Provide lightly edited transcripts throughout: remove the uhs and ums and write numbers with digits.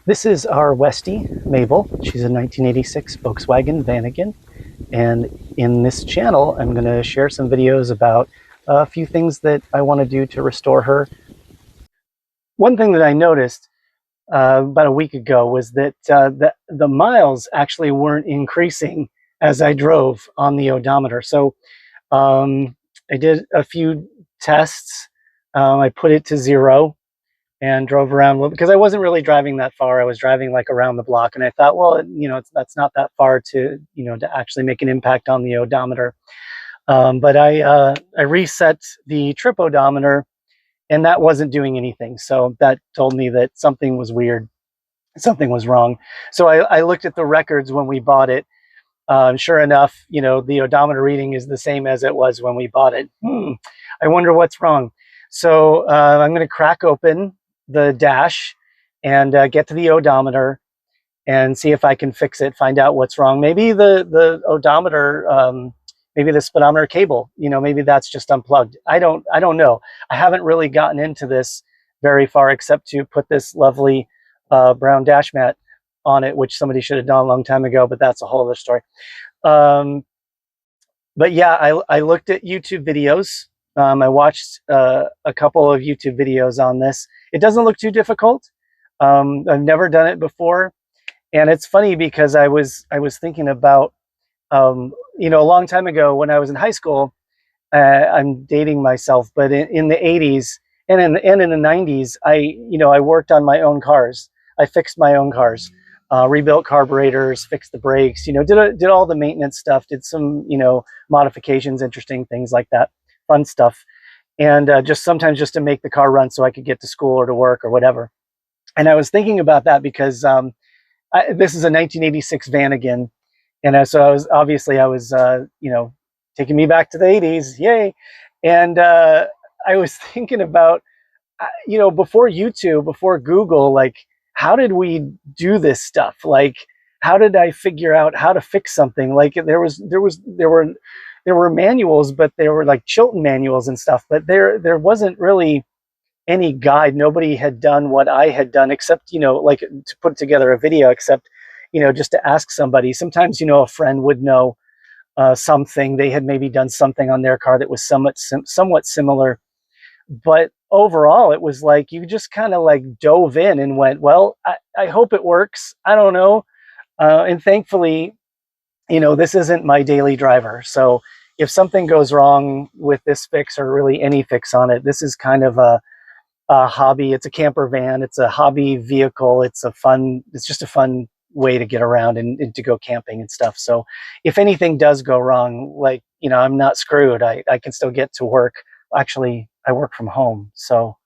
This is our Westy, Mabel. She's a 1986 Volkswagen Vanagon. And in this channel, I'm going to share some videos about a few things that I want to do to restore her. One thing that I noticed about a week ago was that the miles actually weren't increasing as I drove on the odometer. So I did a few tests. I put it to 0 and drove around because I wasn't really driving that far. I was driving like around the block, and I thought, well, that's not that far to to actually make an impact on the odometer. But I reset the trip odometer, and that wasn't doing anything. So that told me that something was weird, something was wrong. So I looked at the records when we bought it. Sure enough, the odometer reading is the same as it was when we bought it. I wonder what's wrong. So I'm going to crack open the dash and get to the odometer and see if I can fix it, find out what's wrong. Maybe the odometer, maybe the speedometer cable, maybe that's just unplugged. I don't know. I haven't really gotten into this very far except to put this lovely brown dash mat on it, which somebody should have done a long time ago, but that's a whole other story. But yeah, I looked at YouTube videos. I watched a couple of YouTube videos on this. It doesn't look too difficult. I've never done it before. And it's funny because I was thinking about, a long time ago when I was in high school, I'm dating myself, but in the 80s and in the 90s, I worked on my own cars. I fixed my own cars, rebuilt carburetors, fixed the brakes, did all the maintenance stuff, did some, modifications, interesting things like that, fun stuff. And just sometimes just to make the car run so I could get to school or to work or whatever. And I was thinking about that because this is a 1986 Vanagon. And so I was, taking me back to the 80s, yay. And I was thinking about, before YouTube, before Google, like, how did we do this stuff? Like, how did I figure out how to fix something? Like there were manuals, but they were like Chilton manuals and stuff, but there wasn't really any guide. Nobody had done what I had done except, like to put together a video, except, just to ask somebody. Sometimes, a friend would know something. They had maybe done something on their car that was somewhat similar. But overall, it was like you just kind of like dove in and went, well, I hope it works. I don't know. And thankfully, this isn't my daily driver. So if something goes wrong with this fix or really any fix on it, this is kind of a hobby. It's a camper van. It's a hobby vehicle. It's just a fun way to get around and to go camping and stuff. So if anything does go wrong, like, I'm not screwed. I can still get to work. Actually, I work from home, so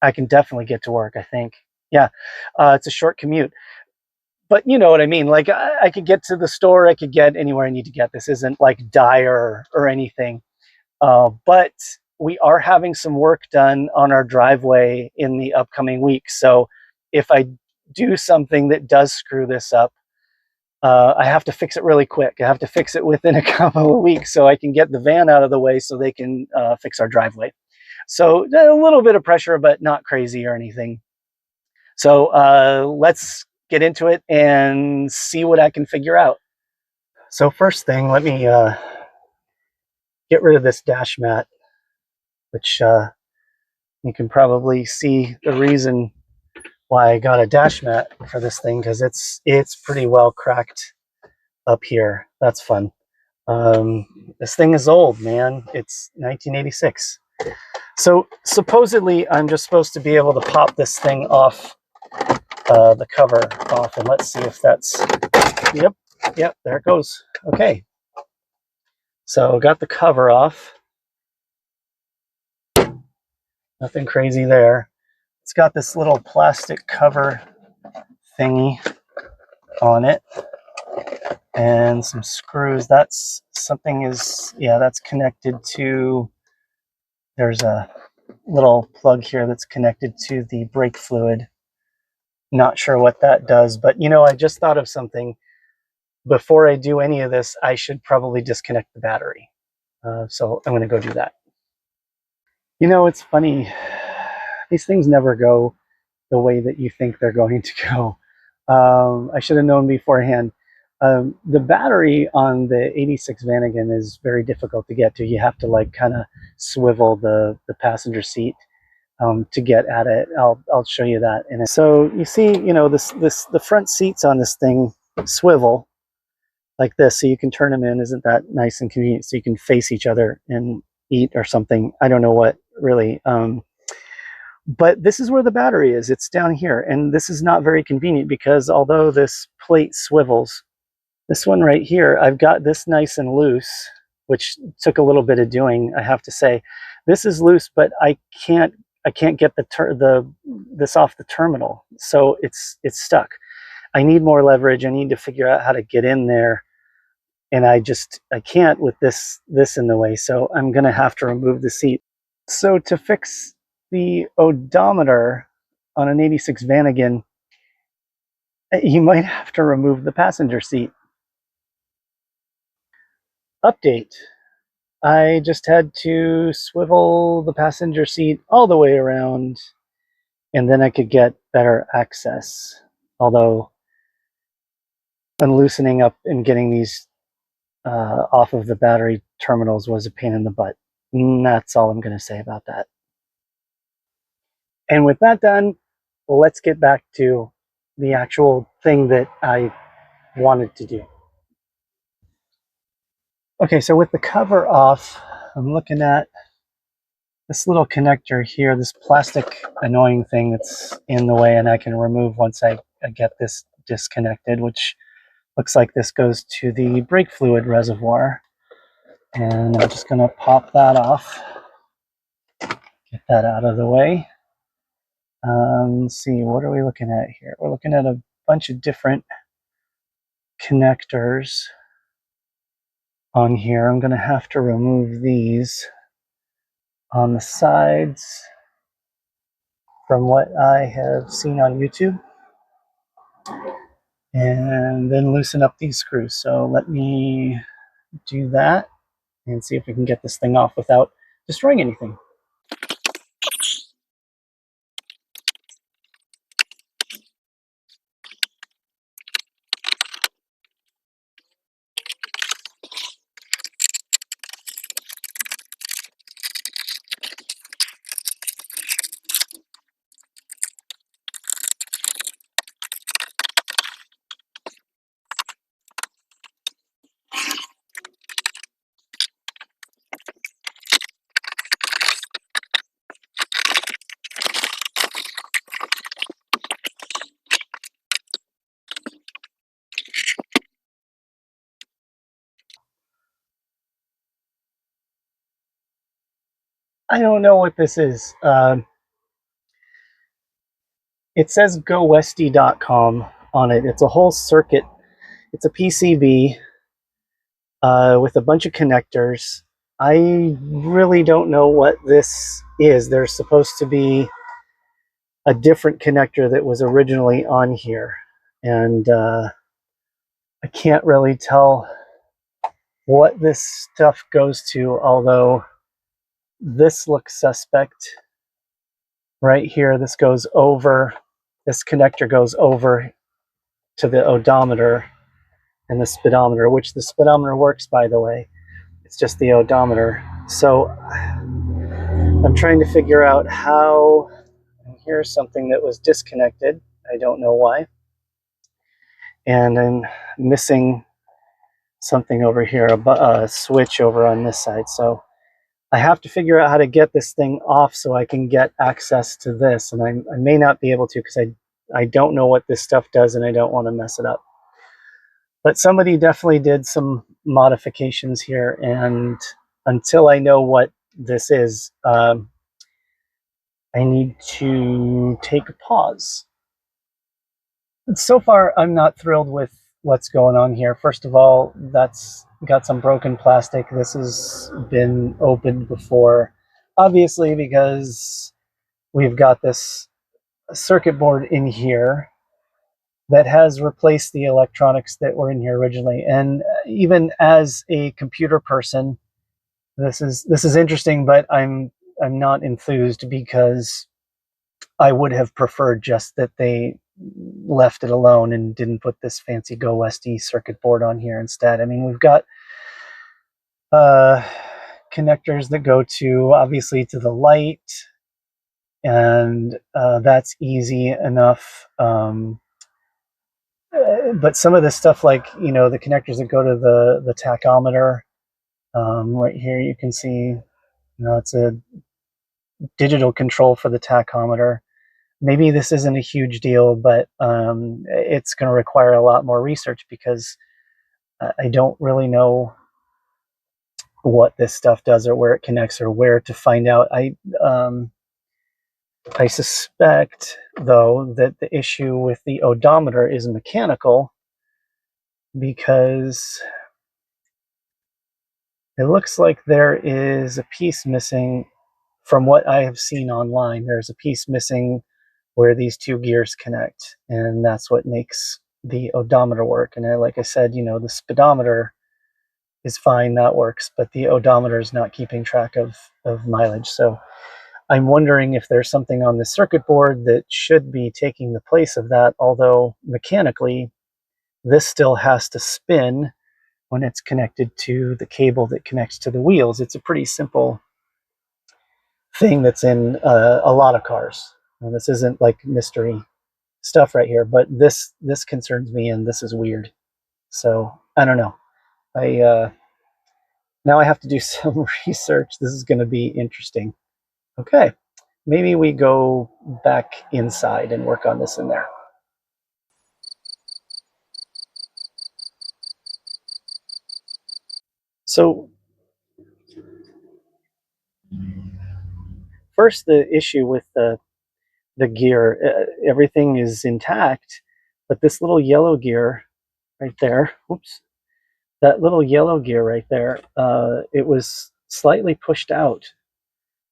I can definitely get to work, I think. Yeah, it's a short commute. But you know what I mean? Like, I could get to the store. I could get anywhere I need to get. This isn't like dire or anything. But we are having some work done on our driveway in the upcoming weeks. So if I do something that does screw this up, I have to fix it really quick. I have to fix it within a couple of weeks so I can get the van out of the way so they can fix our driveway. So a little bit of pressure, but not crazy or anything. So let's get into it and see what I can figure out. So first thing, let me get rid of this dash mat, which you can probably see the reason why I got a dash mat for this thing, because it's pretty well cracked up here. That's fun. This thing is old, man. It's 1986. So supposedly I'm just supposed to be able to pop this thing off, the cover off, and let's see if that's, yep, there it goes. Okay. So got the cover off. Nothing crazy there. It's got this little plastic cover thingy on it and some screws. That's connected to, there's a little plug here that's connected to the brake fluid. Not sure what that does, but I just thought of something. Before I do any of this, I should probably disconnect the battery. So I'm going to go do that. It's funny. These things never go the way that you think they're going to go. I should have known beforehand. The battery on the 86 Vanagon is very difficult to get to. You have to like kind of swivel the passenger seat to get at it. I'll show you that in it. So you see, you know, the front seats on this thing swivel like this, so you can turn them in. Isn't that nice and convenient? So you can face each other and eat or something. I don't know what really. But this is where the battery is. It's down here, and this is not very convenient because although this plate swivels, this one right here, I've got this nice and loose, which took a little bit of doing, I have to say. This is loose, but I can't get this off the terminal, so it's stuck. I need more leverage. I need to figure out how to get in there, and I can't with this in the way. So I'm gonna have to remove the seat. So to fix the odometer on an 86 Vanagon, you might have to remove the passenger seat. Update. I just had to swivel the passenger seat all the way around, and then I could get better access. Although unloosening up and getting these off of the battery terminals was a pain in the butt. And that's all I'm going to say about that. And with that done, let's get back to the actual thing that I wanted to do. Okay, so with the cover off, I'm looking at this little connector here, this plastic annoying thing that's in the way, and I can remove once I get this disconnected, which looks like this goes to the brake fluid reservoir. And I'm just going to pop that off, get that out of the way. Let's see, what are we looking at here? We're looking at a bunch of different connectors on here. I'm going to have to remove these on the sides from what I have seen on YouTube, and then loosen up these screws. So let me do that and see if we can get this thing off without destroying anything. I don't know what this is. It says gowesty.com on it. It's a whole circuit. It's a PCB with a bunch of connectors. I really don't know what this is. There's supposed to be a different connector that was originally on here, and I can't really tell what this stuff goes to, although this looks suspect right here. This goes over, this connector goes over to the odometer and the speedometer, which the speedometer works, by the way. It's just the odometer. So I'm trying to figure out how, and here's something that was disconnected. I don't know why. And I'm missing something over here, a switch over on this side. So I have to figure out how to get this thing off so I can get access to this. And I may not be able to because I don't know what this stuff does and I don't want to mess it up. But somebody definitely did some modifications here, and until I know what this is, I need to take a pause. And so far, I'm not thrilled with what's going on here. First of all, that's got some broken plastic. This has been opened before, obviously, because we've got this circuit board in here that has replaced the electronics that were in here originally. And even as a computer person, this is interesting, but I'm not enthused because I would have preferred just that they left it alone and didn't put this fancy Go Westy circuit board on here instead. I mean, we've got connectors that go to, obviously, to the light, and that's easy enough. But some of this stuff, like, you know, the connectors that go to the tachometer, right here you can see, you know, it's a digital control for the tachometer. Maybe this isn't a huge deal, but it's going to require a lot more research, because I don't really know what this stuff does or where it connects or where to find out. I suspect, though, that the issue with the odometer is mechanical, because it looks like there is a piece missing. From what I have seen online, there's a piece missing where these two gears connect, and that's what makes the odometer work. And like I said, you know, the speedometer is fine, that works, but the odometer is not keeping track of mileage. So I'm wondering if there's something on the circuit board that should be taking the place of that, although mechanically this still has to spin when it's connected to the cable that connects to the wheels. It's a pretty simple thing that's in a lot of cars. And this isn't like mystery stuff right here, but this concerns me, and this is weird. So I don't know. Now I have to do some research. This is going to be interesting. Okay, maybe we go back inside and work on this in there. So first, the issue with the gear, everything is intact, but this little yellow gear right there, whoops, that little yellow gear right there, it was slightly pushed out,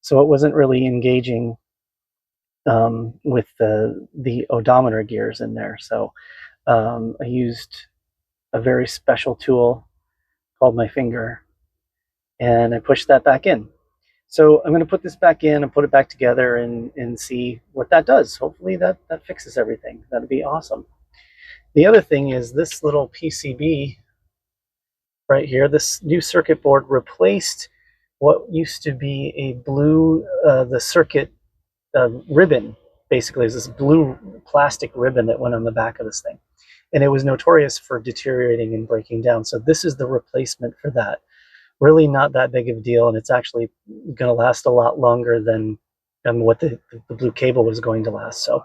so it wasn't really engaging with the odometer gears in there. So I used a very special tool called my finger, and I pushed that back in. So I'm going to put this back in and put it back together and see what that does. Hopefully that fixes everything. That'd be awesome. The other thing is this little PCB right here. This new circuit board replaced what used to be a blue, the circuit ribbon. Basically, is this blue plastic ribbon that went on the back of this thing. And it was notorious for deteriorating and breaking down. So this is the replacement for that. Really not that big of a deal, and it's actually going to last a lot longer than what the blue cable was going to last. So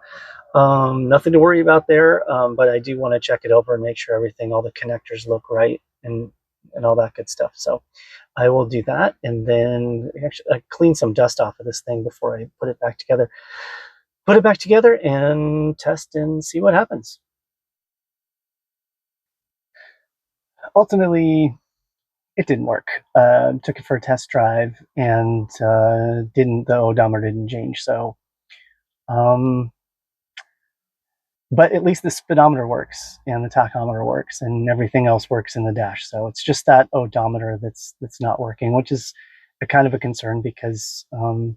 nothing to worry about there, but I do want to check it over and make sure everything, all the connectors look right, and all that good stuff. So I will do that, and then actually clean some dust off of this thing before I put it back together. Put it back together and test and see what happens. Ultimately, it didn't work. Took it for a test drive, and the odometer didn't change. So, but at least the speedometer works, and the tachometer works, and everything else works in the dash. So it's just that odometer that's not working, which is a kind of a concern, because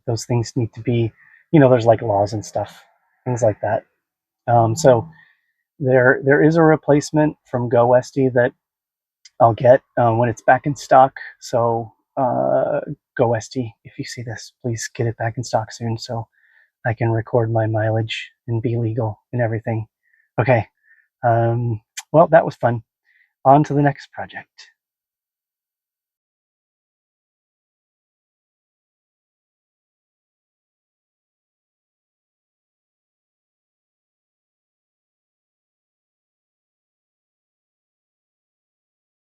those things need to be, you know, there's like laws and stuff, things like that. So there is a replacement from Go Westy that I'll get when it's back in stock. So Go Westy, if you see this, please get it back in stock soon, so I can record my mileage and be legal and everything. Okay. Well, that was fun. On to the next project.